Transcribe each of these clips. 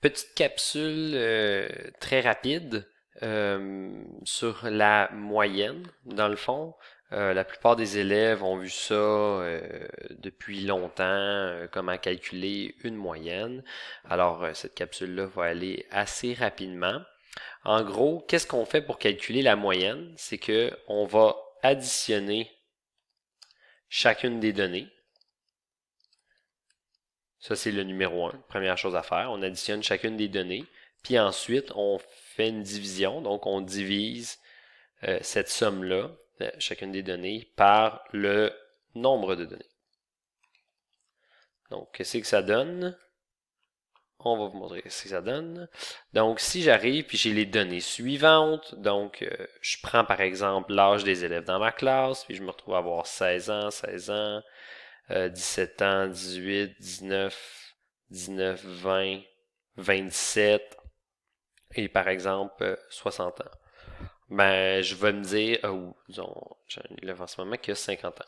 Petite capsule très rapide sur la moyenne, dans le fond. La plupart des élèves ont vu ça depuis longtemps, comment calculer une moyenne. Alors, cette capsule-là va aller assez rapidement. En gros, qu'est-ce qu'on fait pour calculer la moyenne? C'est que on va additionner chacune des données. Ça, c'est le numéro 1, première chose à faire. On additionne chacune des données. Puis ensuite, on fait une division. Donc, on divise cette somme-là, chacune des données, par le nombre de données. Donc, qu'est-ce que ça donne? On va vous montrer ce que ça donne. Donc, si j'arrive puis j'ai les données suivantes, donc je prends par exemple l'âge des élèves dans ma classe, puis je me retrouve à avoir 16 ans, 17 ans, 18, 19, 19, 20, 27 et par exemple 60 ans. Ben, je vais me dire, ou disons, j'ai un élève en ce moment qui a 50 ans.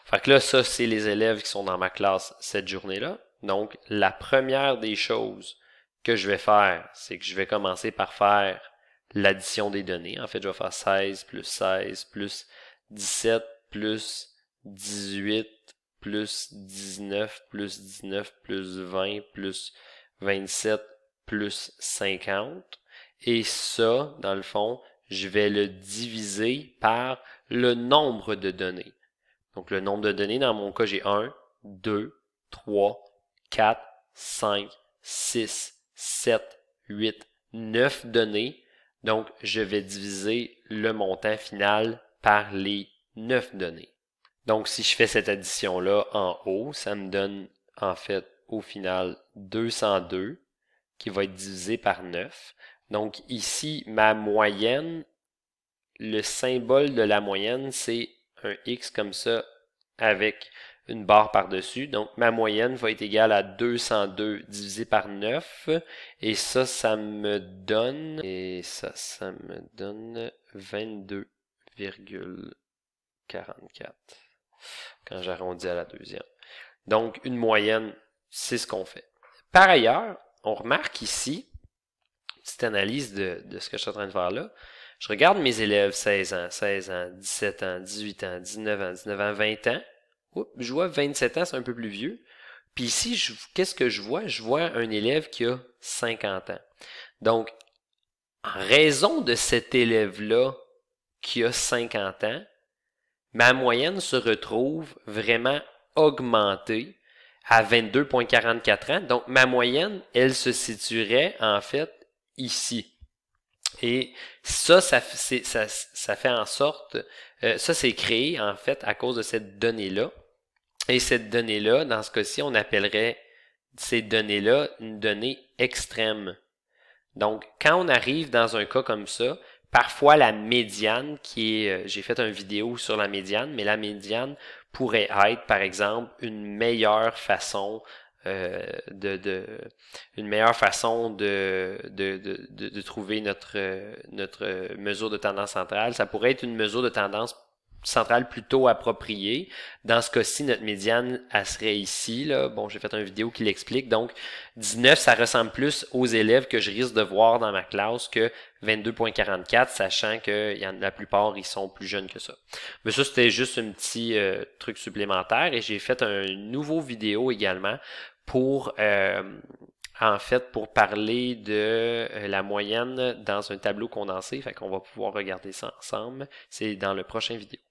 Fait que là, ça, c'est les élèves qui sont dans ma classe cette journée-là. Donc, la première des choses que je vais faire, c'est que je vais commencer par faire l'addition des données. En fait, je vais faire 16 plus 17 plus 18 plus 19 plus 19 plus 20 plus 27 plus 50. Et ça, dans le fond, je vais le diviser par le nombre de données. Donc, le nombre de données, dans mon cas, j'ai 1, 2, 3, 4, 5, 6, 7, 8, 9 données. Donc, je vais diviser le montant final par les 9 données. Donc, si je fais cette addition-là en haut, ça me donne en fait au final 202 qui va être divisé par 9. Donc, ici, ma moyenne, le symbole de la moyenne, c'est un X comme ça avec une barre par-dessus. Donc, ma moyenne va être égale à 202 divisé par 9. Et ça me donne, 22,44 quand j'arrondis à la deuxième. Donc, une moyenne, c'est ce qu'on fait. Par ailleurs, on remarque ici, petite analyse de ce que je suis en train de faire là, je regarde mes élèves 16 ans, 17 ans, 18 ans, 19 ans, 19 ans, 20 ans. Oups, je vois 27 ans, c'est un peu plus vieux. Puis ici, qu'est-ce que je vois? Je vois un élève qui a 50 ans. Donc, en raison de cet élève-là qui a 50 ans, ma moyenne se retrouve vraiment augmentée à 22,44 ans. Donc, ma moyenne, elle se situerait en fait ici. Et ça fait en sorte, ça c'est créé en fait à cause de cette donnée-là. Et cette donnée-là, dans ce cas-ci, on appellerait ces données-là une donnée extrême. Donc, quand on arrive dans un cas comme ça, parfois la médiane, j'ai fait une vidéo sur la médiane, mais la médiane pourrait être, par exemple, une meilleure façon de trouver notre mesure de tendance centrale. Ça pourrait être une mesure de tendance centrale plutôt appropriée. Dans ce cas-ci, notre médiane, elle serait ici, là. Bon, j'ai fait une vidéo qui l'explique. Donc, 19, ça ressemble plus aux élèves que je risque de voir dans ma classe que 22,44, sachant que la plupart, ils sont plus jeunes que ça. Mais ça, c'était juste un petit truc supplémentaire. Et j'ai fait un nouveau vidéo également pour en fait, pour parler de la moyenne dans un tableau condensé. Fait qu'on va pouvoir regarder ça ensemble. C'est dans le prochain vidéo.